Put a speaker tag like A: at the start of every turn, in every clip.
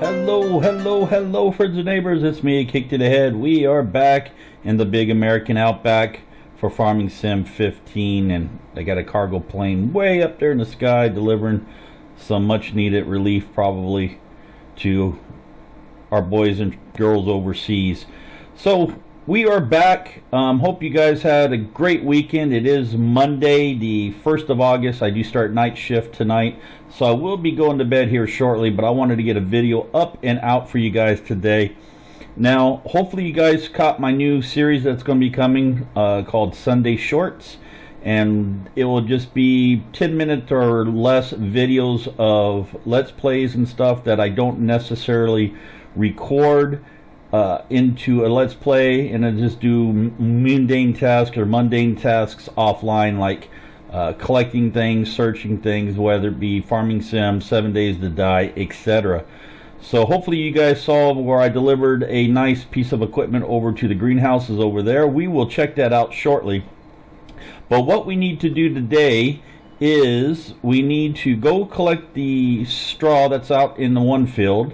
A: Hello, hello, hello, friends and neighbors. It's me, Kick to the Head. We are back in the big American Outback for Farming Sim 15, and I got a cargo plane way up there in the sky delivering some much needed relief probably to our boys and girls overseas. So we are back. Hope you guys had a great weekend. It is Monday, the 1st of August. I do start night shift tonight, so I will be going to bed here shortly, but I wanted to get a video up and out for you guys today. Now, hopefully you guys caught my new series that's going to be coming called Sunday Shorts, and it will just be 10-minute or less videos of Let's Plays and stuff that I don't necessarily record into a Let's Play, and I just do mundane tasks offline, like collecting things, searching things, whether it be Farming Sim, 7 Days to Die, etc. So hopefully you guys saw where I delivered a nice piece of equipment over to the greenhouses over there. We will check that out shortly. But what we need to do today is we need to go collect the straw that's out in the one field.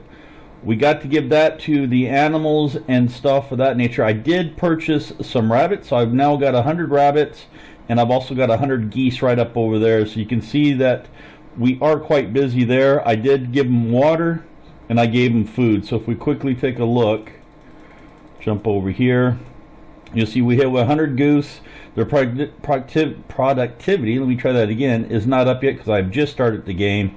A: We got to give that to the animals and stuff of that nature. I did purchase some rabbits, so I've now got 100 rabbits, and I've also got 100 geese right up over there. So you can see that we are quite busy there. I did give them water, and I gave them food. So if we quickly take a look, jump over here, you'll see we hit 100 goose. Their productivity, let me try that again, is not up yet because I've just started the game.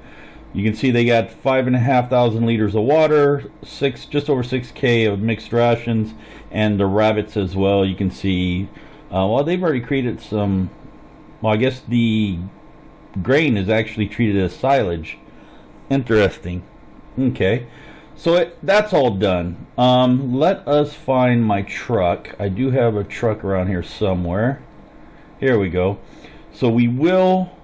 A: You can see they got 5,500 liters of water, just over 6K of mixed rations, and the rabbits as well. You can see, well, they've already created some, well, I guess the grain is actually treated as silage. Interesting. Okay, so that's all done. Let us find my truck. I do have a truck around here somewhere. Here we go. So we will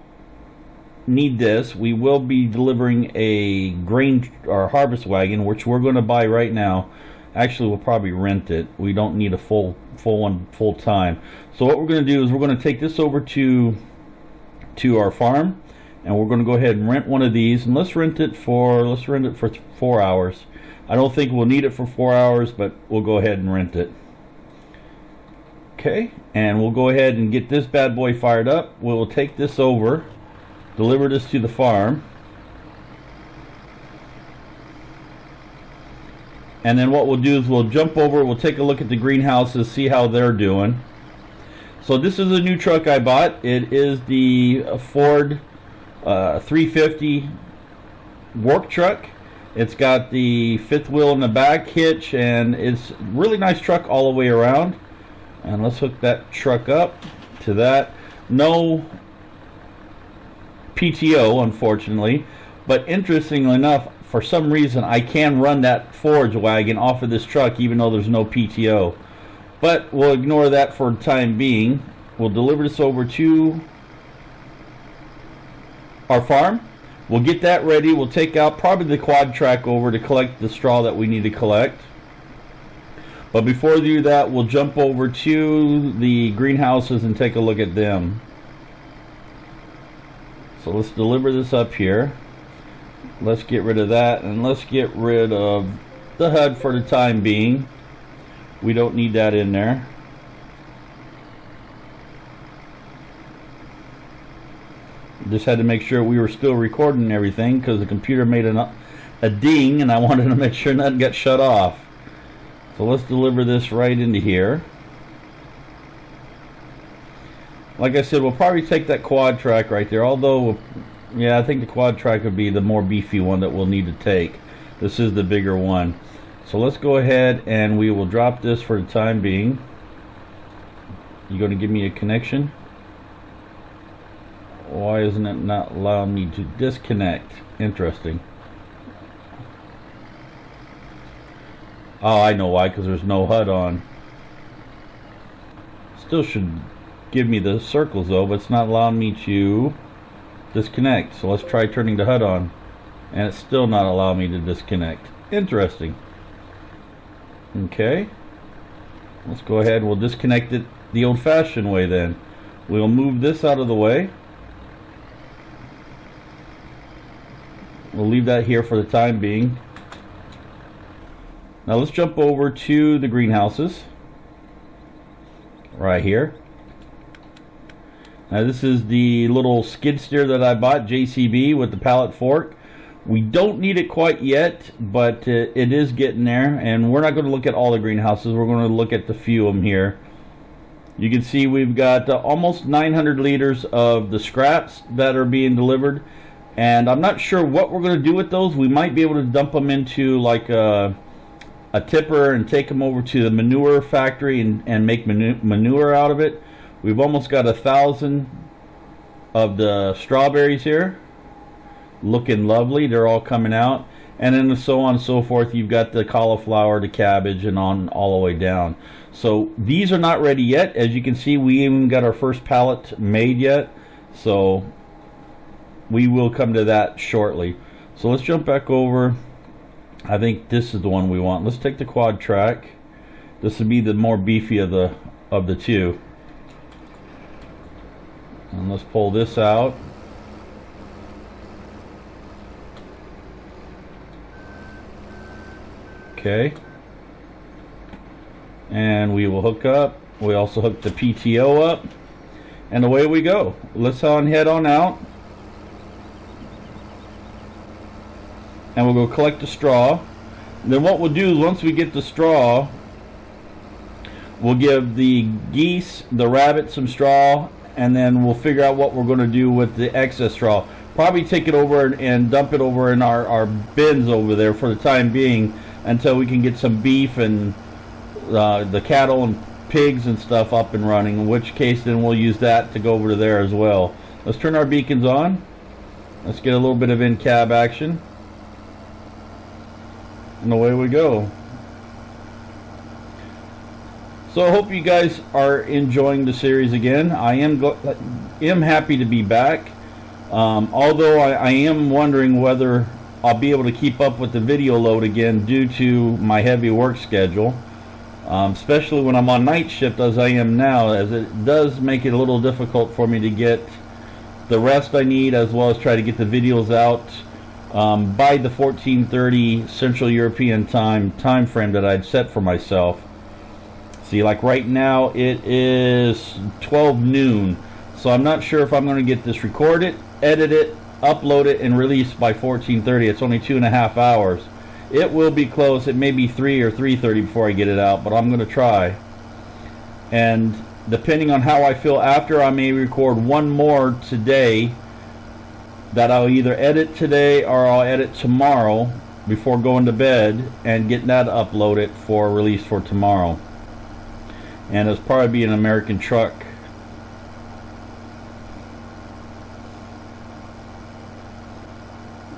A: need this. We will be delivering a grain or harvest wagon, which we're going to buy right now. Actually, we'll probably rent it. We don't need a full one full time. So what we're going to do is we're going to take this over to our farm, and we're going to go ahead and rent one of these, and let's rent it for 4 hours. I don't think we'll need it for 4 hours, but we'll go ahead and rent it. Okay, and we'll go ahead and get this bad boy fired up. We'll take this over, deliver this to the farm, and then what we'll do is we'll jump over, we'll take a look at the greenhouses, see how they're doing. So this is a new truck I bought. It is the Ford 350 work truck. It's got the fifth wheel in the back hitch, and it's a really nice truck all the way around. And let's hook that truck up to that. No PTO, unfortunately, but interestingly enough, for some reason I can run that forage wagon off of this truck even though there's no PTO. But we'll ignore that for the time being. We'll deliver this over to our farm. We'll get that ready. We'll take out probably the quad track over to collect the straw that we need to collect. But before we do that, we'll jump over to the greenhouses and take a look at them. So let's deliver this up here. Let's get rid of that, and let's get rid of the HUD for the time being. We don't need that in there. Just had to make sure we were still recording everything because the computer made a ding, and I wanted to make sure nothing got shut off. So let's deliver this right into here. Like I said, we'll probably take that quad track right there, although, yeah, I think the quad track would be the more beefy one that we'll need to take. This is the bigger one. So let's go ahead and we will drop this for the time being. You going to give me a connection? Why isn't it not allowing me to disconnect? Interesting. Oh, I know why, because there's no HUD on. Still should give me the circles though, but it's not allowing me to disconnect. So let's try turning the HUD on, and it's still not allowing me to disconnect. Interesting. Okay, let's go ahead, we'll disconnect it the old-fashioned way then. We'll move this out of the way. We'll leave that here for the time being. Now let's jump over to the greenhouses right here. Now this is the little skid steer that I bought, JCB, with the pallet fork. We don't need it quite yet, but it is getting there. And we're not going to look at all the greenhouses. We're going to look at the few of them here. You can see we've got almost 900 liters of the scraps that are being delivered. And I'm not sure what we're going to do with those. We might be able to dump them into like a tipper and take them over to the manure factory and make manure out of it. We've almost got 1,000 of the strawberries here, looking lovely. They're all coming out, and then so on and so forth. You've got the cauliflower, the cabbage, and on all the way down. So these are not ready yet. As you can see, we even got our first pallet made yet, so we will come to that shortly. So let's jump back over. I think this is the one we want. Let's take the quad track. This would be the more beefy of the two. And let's pull this out. Okay. And we will hook up. We also hook the PTO up. And away we go. Let's head on out. And we'll go collect the straw. And then what we'll do is once we get the straw, we'll give the geese, the rabbit some straw, and then we'll figure out what we're going to do with the excess straw. Probably take it over and dump it over in our bins over there for the time being until we can get some beef and the cattle and pigs and stuff up and running, in which case then we'll use that to go over to there as well. Let's turn our beacons on. Let's get a little bit of in-cab action. And away we go. So I hope you guys are enjoying the series again. I am happy to be back. Although I am wondering whether I'll be able to keep up with the video load again due to my heavy work schedule. Especially when I'm on night shift as I am now, as it does make it a little difficult for me to get the rest I need, as well as try to get the videos out by the 14:30 Central European time frame that I'd set for myself. See, like right now it is 12 noon, so I'm not sure if I'm going to get this recorded, edit it, upload it, and release by 14:30. It's only 2.5 hours. It will be close. It may be 3 or 3:30 before I get it out, but I'm going to try. And depending on how I feel after, I may record one more today that I'll either edit today or I'll edit tomorrow before going to bed and getting that uploaded for release for tomorrow. And it'll probably be an American truck.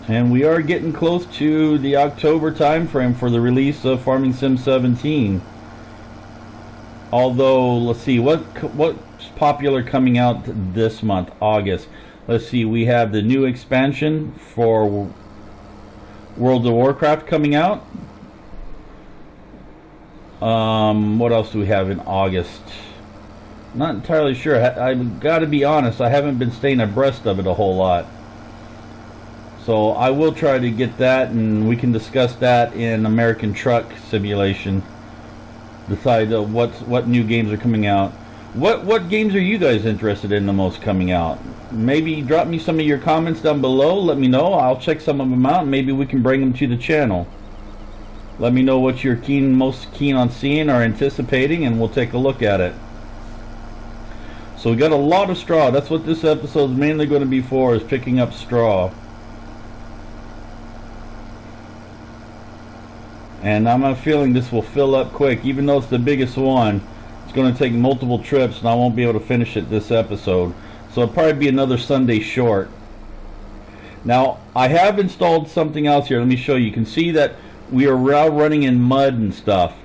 A: And we are getting close to the October time frame for the release of Farming Sim 17. Although, let's see, what's popular coming out this month, August. Let's see, we have the new expansion for World of Warcraft coming out. What else do we have in August? Not entirely sure. I've got to be honest, I haven't been staying abreast of it a whole lot. So I will try to get that, and we can discuss that in American Truck Simulation. Decide what new games are coming out. What games are you guys interested in the most coming out? Maybe drop me some of your comments down below. Let me know. I'll check some of them out, and maybe we can bring them to the channel. Let me know what you're most keen on seeing or anticipating, and we'll take a look at it. So we got a lot of straw. That's what this episode is mainly going to be for, is picking up straw. And I'm not feeling this will fill up quick. Even though it's the biggest one, it's going to take multiple trips, and I won't be able to finish it this episode. So it'll probably be another Sunday short. Now, I have installed something else here. Let me show you. You can see that we are now running in mud and stuff.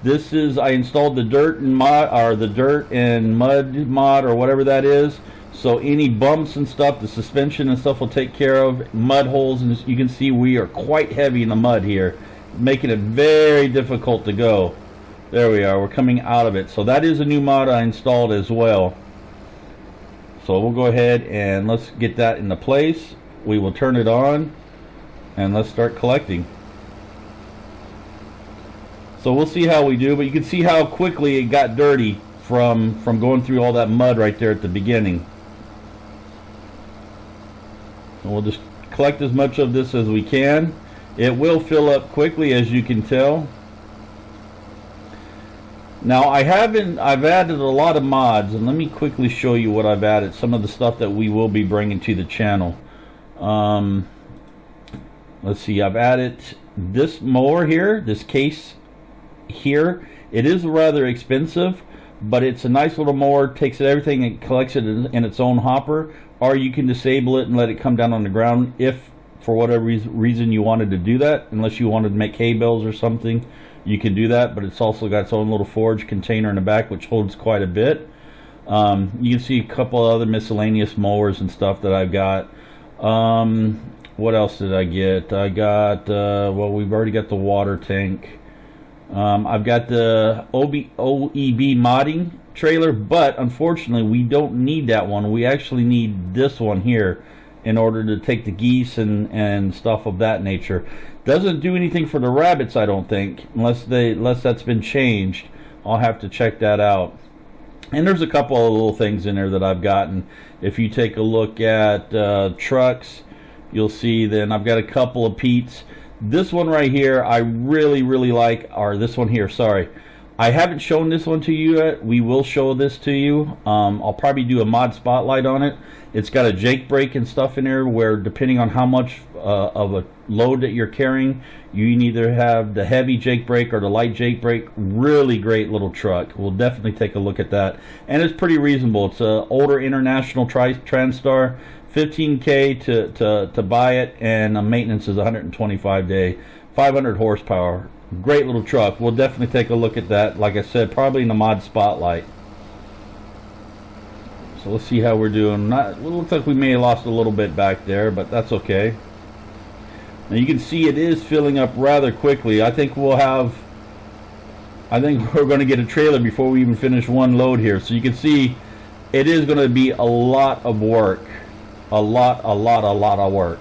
A: This is, I installed the dirt and mud, or the dirt and mud mod, or whatever that is. So any bumps and stuff, the suspension and stuff will take care of. Mud holes, and you can see we are quite heavy in the mud here, making it very difficult to go. There we are. We're coming out of it. So that is a new mod I installed as well. So we'll go ahead and let's get that into place. We will turn it on, and let's start collecting. So we'll see how we do, but you can see how quickly it got dirty from going through all that mud right there at the beginning. And we'll just collect as much of this as we can. It will fill up quickly, as you can tell. Now I've added a lot of mods, and let me quickly show you what I've added, some of the stuff that we will be bringing to the channel. Let's see, I've added this mower here, this case here. It is rather expensive, but it's a nice little mower, takes everything and collects it in its own hopper, or you can disable it and let it come down on the ground if for whatever reason you wanted to do that. Unless you wanted to make hay bales or something, you can do that, but it's also got its own little forage container in the back which holds quite a bit. You can see a couple other miscellaneous mowers and stuff that I've got. What else did I get? I got well, we've already got the water tank. I've got the OEB modding trailer, but unfortunately we don't need that one. We actually need this one here in order to take the geese and stuff of that nature. Doesn't do anything for the rabbits, I don't think, unless that's been changed. I'll have to check that out. And there's a couple of little things in there that I've gotten. If you take a look at trucks, you'll see then I've got a couple of Pete's. This one right here I really like, or this one here, sorry. I haven't shown this one to you yet. We will show this to you. I'll probably do a mod spotlight on it. It's got a jake brake and stuff in there where, depending on how much of a load that you're carrying, you can either have the heavy jake brake or the light jake brake. Really great little truck. We'll definitely take a look at that. And it's pretty reasonable. It's an older International TranStar. 15K to buy it, and maintenance is 125 day, 500 horsepower. Great little truck. We'll definitely take a look at that, like I said, probably in the mod spotlight. So let's see how we're doing. It looks like we may have lost a little bit back there, but that's okay. Now you can see it is filling up rather quickly. I think we're going to get a trailer before we even finish one load here. So you can see it is going to be a lot of work. A lot of work.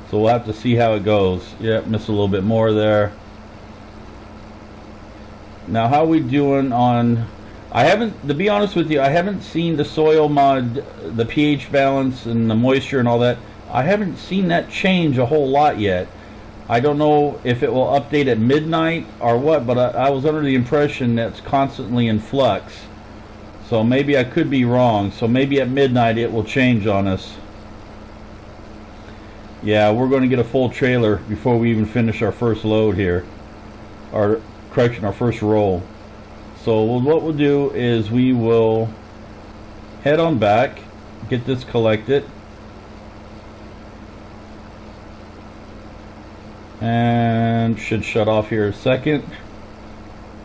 A: So we'll have to see how it goes. Yep, missed a little bit more there. Now, how we doing on... to be honest with you, I haven't seen the soil mod, the pH balance and the moisture and all that. I haven't seen that change a whole lot yet. I don't know if it will update at midnight or what, but I was under the impression that it's constantly in flux. So maybe I could be wrong. So maybe at midnight it will change on us. Yeah, we're going to get a full trailer before we even finish our first load here. Our first roll. So what we'll do is we will head on back, get this collected, and should shut off here a second.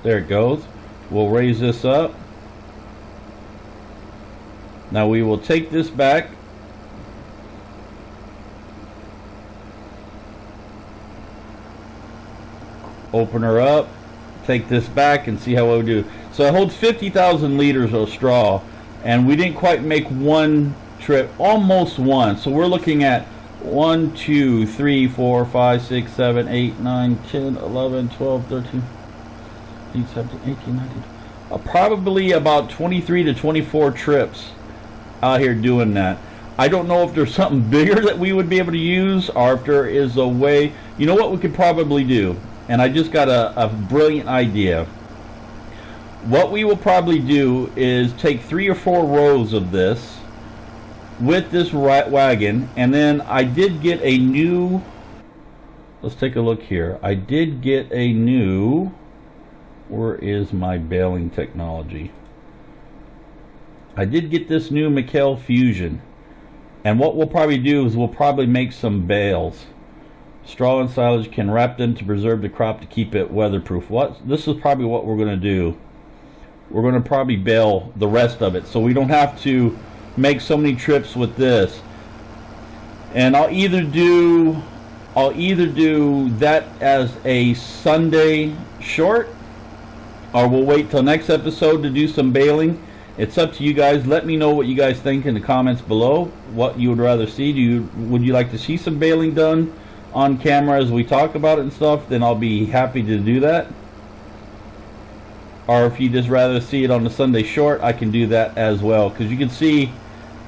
A: There it goes. We'll raise this up. Now we will take this back, open her up, take this back, and see how we do. So it holds 50,000 liters of straw, and we didn't quite make one trip, almost one. So we're looking at 1, 2, 3, 4, 5, 6, 7, 8, 9, 10, 11, 12, 13, 14, 17, 18, 19, probably about 23 to 24 trips out here doing that. I don't know if there's something bigger that we would be able to use, or if there is a way. You know what we could probably do, and I just got a brilliant idea. What we will probably do is take 3 or 4 rows of this with this wagon, and then I did get a new, let's take a look here. I did get a new, where is my baling technology? I did get this new McHale Fusion, and what we'll probably do is we'll probably make some bales. Straw and silage can wrap them to preserve the crop to keep it weatherproof. This is probably what we're going to do. We're going to probably bale the rest of it, so we don't have to make so many trips with this. And I'll either do that as a Sunday short, or we'll wait till next episode to do some baling. It's up to you guys. Let me know what you guys think in the comments below. What you would rather see. Would you like to see some baling done on camera as we talk about it and stuff, then I'll be happy to do that. Or if you just rather see it on the Sunday short, I can do that as well, because you can see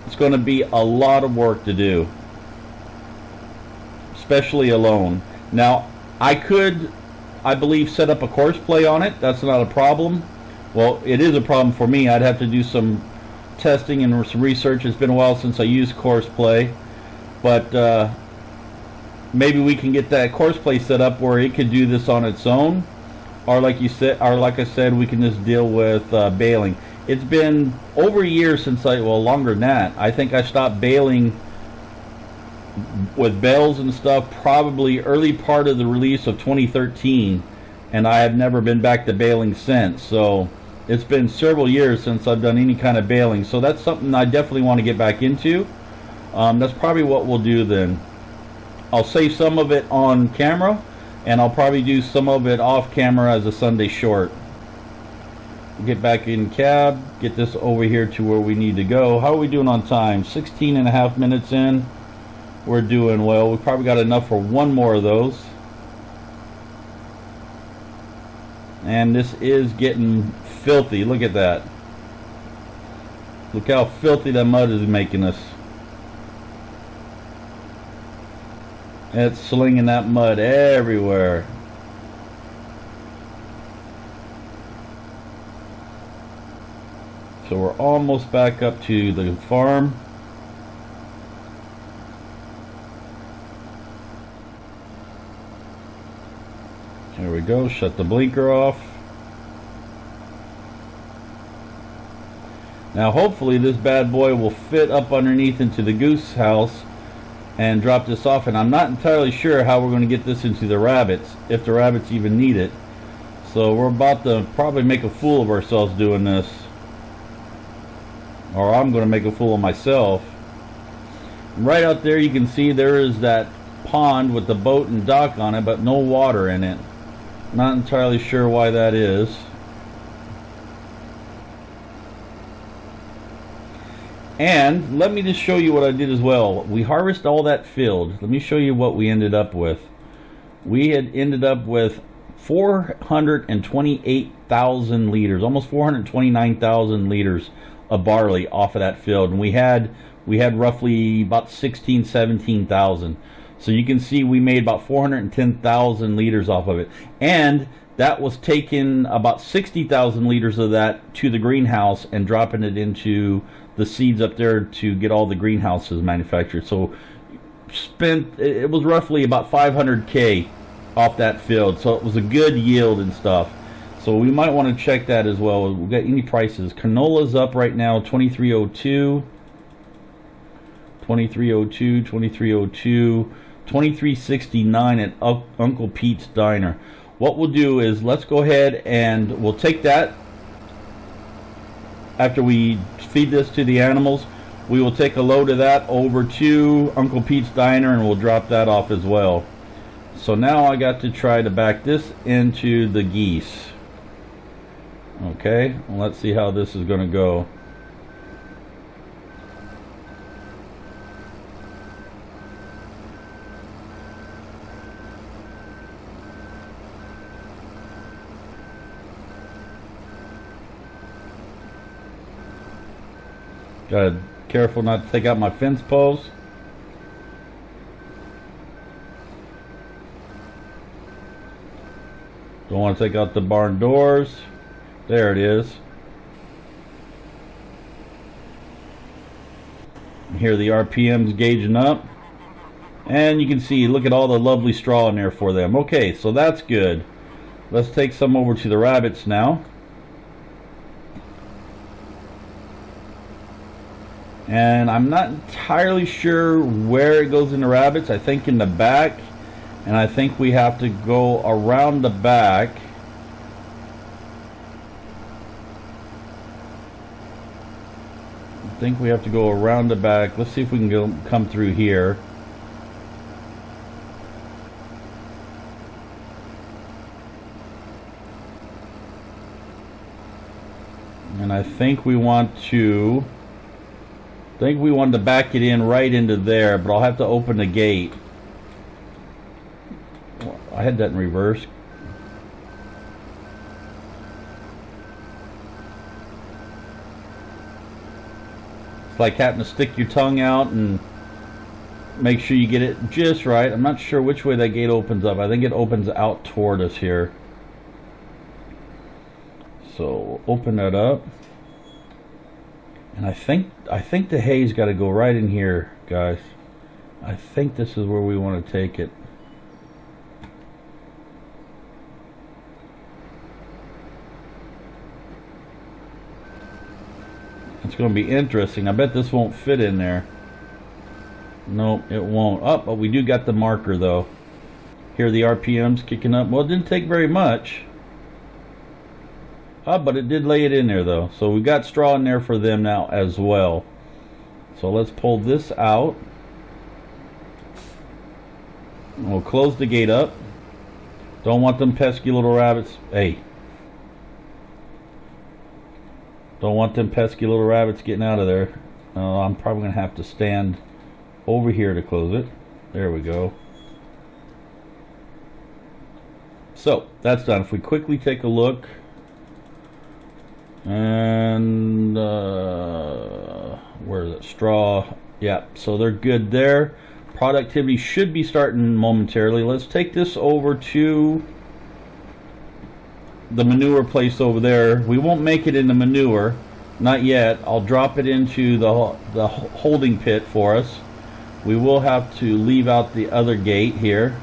A: it's going to be a lot of work to do, especially alone. Now I could, I believe, set up a course play on it. That's not a problem. Well, it is a problem for me. I'd have to do some testing and some research. It's been a while since I used course play, but maybe we can get that course play set up where it could do this on its own, or like you said, or like I said, we can just deal with baling. It's been over a year since well, longer than that. I think I stopped baling with bales and stuff probably early part of the release of 2013, and I have never been back to baling since. So it's been several years since I've done any kind of baling, so that's something I definitely want to get back into. That's probably what we'll do then. I'll save some of it on camera, and I'll probably do some of it off camera as a Sunday short. Get back in cab, get this over here to where we need to go. How are we doing on time? 16 and a half minutes in. We're doing well. We probably got enough for one more of those. And this is getting filthy. Look at that. Look how filthy that mud is making us. It's slinging that mud everywhere. So we're almost back up to the farm. There we go. Shut the blinker off. Now hopefully this bad boy will fit up underneath into the goose house and drop this off, and I'm not entirely sure how we're going to get this into the rabbits, if the rabbits even need it. So we're about to probably make a fool of ourselves doing this, or I'm going to make a fool of myself. Right out there you can see there is that pond with the boat and dock on it, but no water in it. Not entirely sure why that is. And let me just show you what I did as well. We harvested all that field. Let me show you what we ended up with. We had ended up with 428,000 liters, almost 429,000 liters of barley off of that field, and we had roughly about 17,000. So you can see we made about 410,000 liters off of it, and that was taking about 60,000 liters of that to the greenhouse and dropping it into the seeds up there to get all the greenhouses manufactured. So it was roughly about 500K off that field, so it was a good yield and stuff. So we might want to check that as well. We've got any prices. Canola's up right now, 2302, 2302, 2302, 2369 at Uncle Pete's Diner. What we'll do is let's go ahead and we'll take that. After we feed this to the animals, we will take a load of that over to Uncle Pete's Diner and we'll drop that off as well. So now I got to try to back this into the geese. Okay, well, let's see how this is going to go. Gotta be careful not to take out my fence posts. Don't want to take out the barn doors. There it is. Here the RPM's gauging up. And you can see, look at all the lovely straw in there for them. Okay, so that's good. Let's take some over to the rabbits now. And I'm not entirely sure where it goes in the rabbits. I think in the back. And I think we have to go around the back. I think we have to go around the back. Let's see if we can come through here. And I think we want to back it in right into there, but I'll have to open the gate. I had that in reverse. It's like having to stick your tongue out and make sure you get it just right. I'm not sure which way that gate opens up. I think it opens out toward us here. So we'll open that up. And I think the hay's got to go right in here, guys. I think this is where we want to take it. It's going to be interesting. I bet this won't fit in there. Nope, it won't. Oh, but we do got the marker though. Here the RPMs kicking up. Well, it didn't take very much. But it did lay it in there though. So we've got straw in there for them now as well. So let's pull this out. We'll close the gate up. Don't want them pesky little rabbits. Hey. Don't want them pesky little rabbits getting out of there. I'm probably going to have to stand over here to close it. There we go. So that's done. If we quickly take a look. And where is it? Straw. Yeah, so they're good there. Productivity should be starting momentarily. Let's take this over to the manure place over there. We won't make it into manure, not yet. I'll drop it into the holding pit for us. We will have to leave out the other gate here.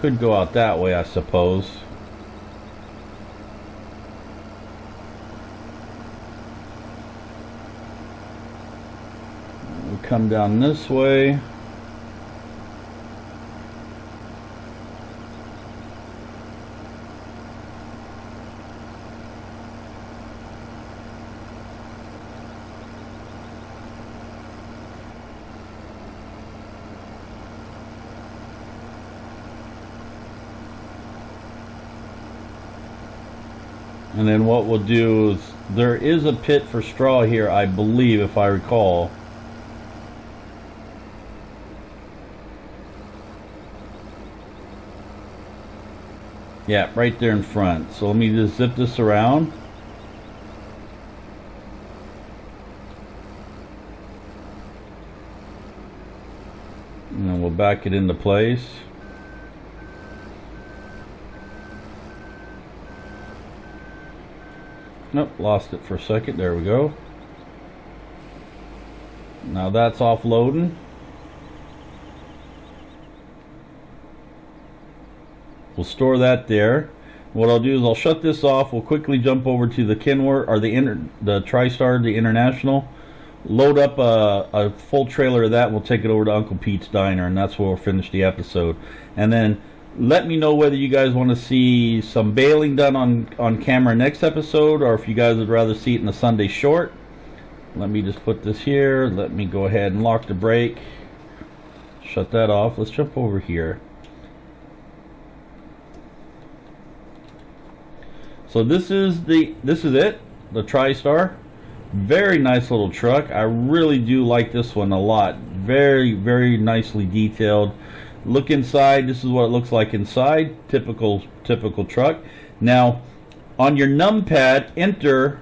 A: Could go out that way, I suppose. We'll come down this way. And then what we'll do is, there is a pit for straw here, I believe, if I recall. Yeah, right there in front. So let me just zip this around. And then we'll back it into place. Nope, lost it for a second. There we go. Now that's offloading. We'll store that there. What I'll do is I'll shut this off. We'll quickly jump over to the Kenworth or the TriStar, the International. Load up a full trailer of that. We'll take it over to Uncle Pete's Diner, and that's where we'll finish the episode. And then let me know whether you guys want to see some baling done on camera next episode, or if you guys would rather see it in the Sunday short. Let me just put this here. Let me go ahead and lock the brake. Shut that off. Let's jump over here. So this is it, the TriStar. Very nice little truck. I really do like this one a lot. Very, very nicely detailed. Look inside. This is what it looks like inside. Typical truck. Now, on your numpad, enter.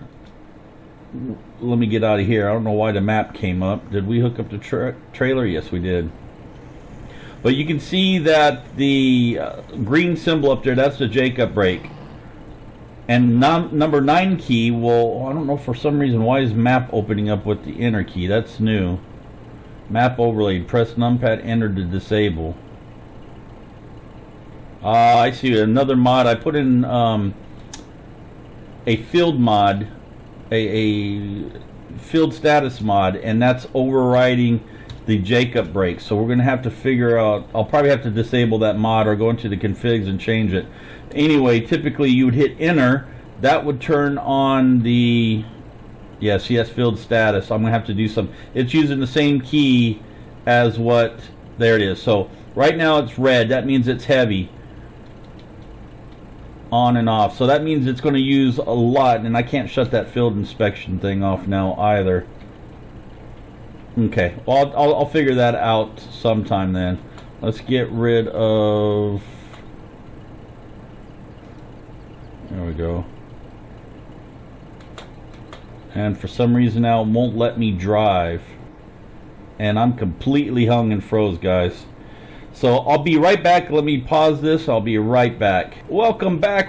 A: Let me get out of here. I don't know why the map came up. Did we hook up the trailer? Yes, we did. But you can see that the green symbol up there, that's the Jacob brake. And number 9 key will, I don't know for some reason why is map opening up with the enter key. That's new. Map overlaid. Press numpad enter to disable. I see another mod. I put in a field mod, a field status mod, and that's overriding the Jacob brake. So we're going to have to figure out, I'll probably have to disable that mod or go into the configs and change it. Anyway, typically you would hit enter. That would turn on the, yes, field status. I'm going to have to do some, it's using the same key as what, there it is. So right now it's red. That means it's heavy. On and off. So that means it's going to use a lot, and I can't shut that field inspection thing off now either. Okay, well, I'll figure that out sometime then. Let's get rid of... There we go. And for some reason now it won't let me drive. And I'm completely hung and froze, guys. So I'll be right back. Let me pause this. I'll be right back. Welcome back,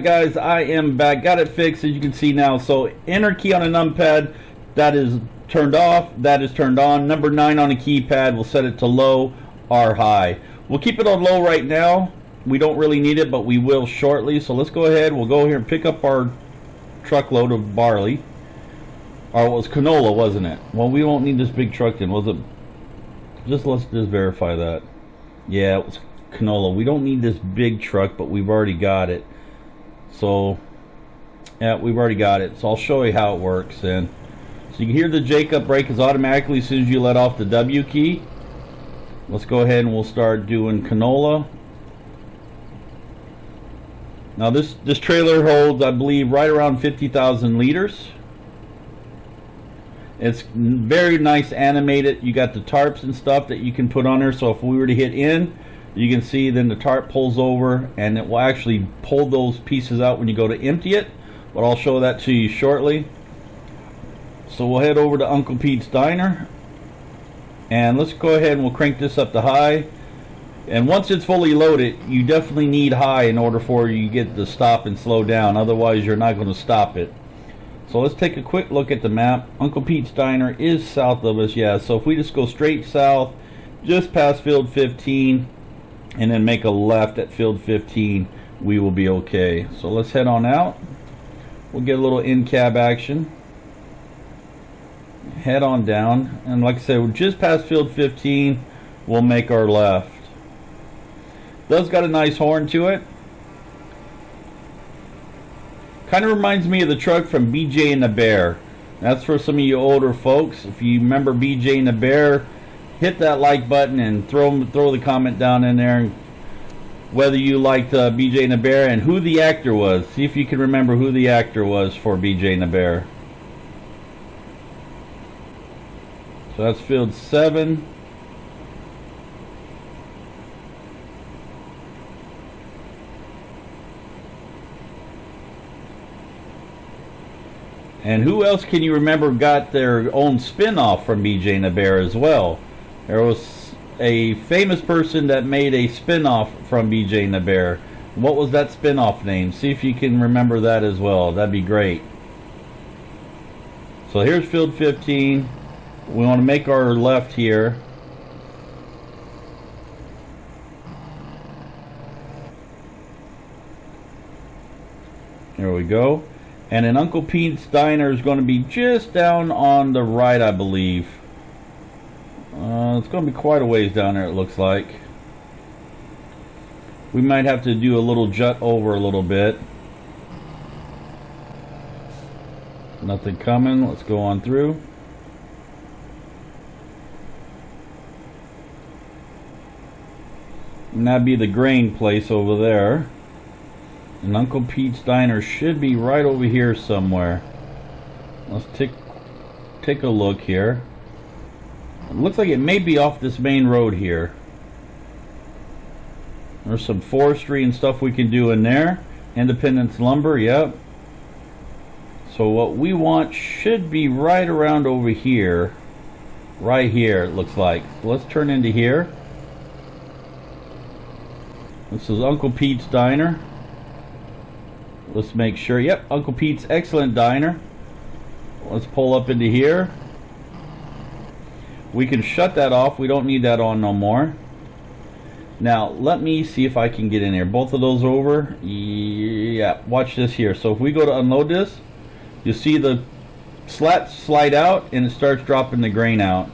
A: guys. I am back. Got it fixed, as you can see now. So enter key on a numpad. That is turned off. That is turned on. Number 9 on a keypad. We'll set it to low or high. We'll keep it on low right now. We don't really need it, but we will shortly. So let's go ahead. We'll go here and pick up our truckload of barley. Or it was canola, wasn't it? Well, we won't need this big truck then, was it? Let's just verify that. Yeah, it was canola. We don't need this big truck, but we've already got it. So, yeah, we've already got it. So I'll show you how it works then. So you can hear the Jacob brake is automatically as soon as you let off the W key. Let's go ahead and we'll start doing canola. Now this trailer holds, I believe, right around 50,000 liters. It's very nice animated. You got the tarps and stuff that you can put on there, so if we were to hit in, you can see then the tarp pulls over and it will actually pull those pieces out when you go to empty it, but I'll show that to you shortly. So we'll head over to Uncle Pete's Diner and let's go ahead and we'll crank this up to high. And once it's fully loaded, you definitely need high in order for you to get to stop and slow down, otherwise you're not going to stop it. So let's take a quick look at the map. Uncle Pete's Diner is south of us, yeah. So if we just go straight south, just past field 15, and then make a left at field 15, we will be okay. So let's head on out. We'll get a little in-cab action. Head on down, and like I said, we're just past field 15. We'll make our left. Does got a nice horn to it. Kind of reminds me of the truck from BJ and the Bear. That's for some of you older folks. If you remember BJ and the Bear, hit that like button and throw the comment down in there whether you liked BJ and the Bear and who the actor was. See if you can remember who the actor was for BJ and the Bear. So that's field 7. And who else can you remember got their own spin-off from BJ and the Bear as well? There was a famous person that made a spin-off from BJ and the Bear. What was that spin-off name? See if you can remember that as well. That'd be great. So here's field 15. We want to make our left here. There we go. And then Uncle Pete's Diner is going to be just down on the right, I believe. It's going to be quite a ways down there, it looks like. We might have to do a little jut over a little bit. Nothing coming. Let's go on through. And that'd be the grain place over there. And Uncle Pete's Diner should be right over here somewhere. Let's take a look here. It looks like it may be off this main road here. There's some forestry and stuff we can do in there. Independence Lumber, yep. So what we want should be right around over here. Right here, it looks like. So let's turn into here. This is Uncle Pete's Diner. Let's make sure. Yep, Uncle Pete's Excellent Diner. Let's pull up into here. We can shut that off. We don't need that on no more. Now, let me see if I can get in here. Both of those over. Yeah, watch this here. So if we go to unload this, you see the slats slide out and it starts dropping the grain out.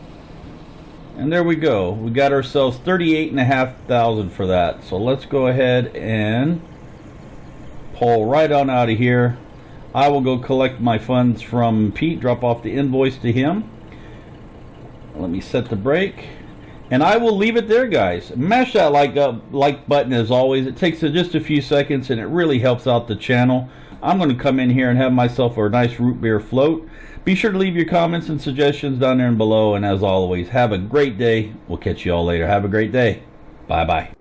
A: And there we go. We got ourselves 38,500 for that. So let's go ahead and pull right on out of here. I will go collect my funds from Pete, drop off the invoice to him. Let me set the brake. And I will leave it there, guys. Mash that like button as always. It takes just a few seconds and it really helps out the channel. I'm going to come in here and have myself a nice root beer float. Be sure to leave your comments and suggestions down there and below. And as always, have a great day. We'll catch you all later. Have a great day. Bye-bye.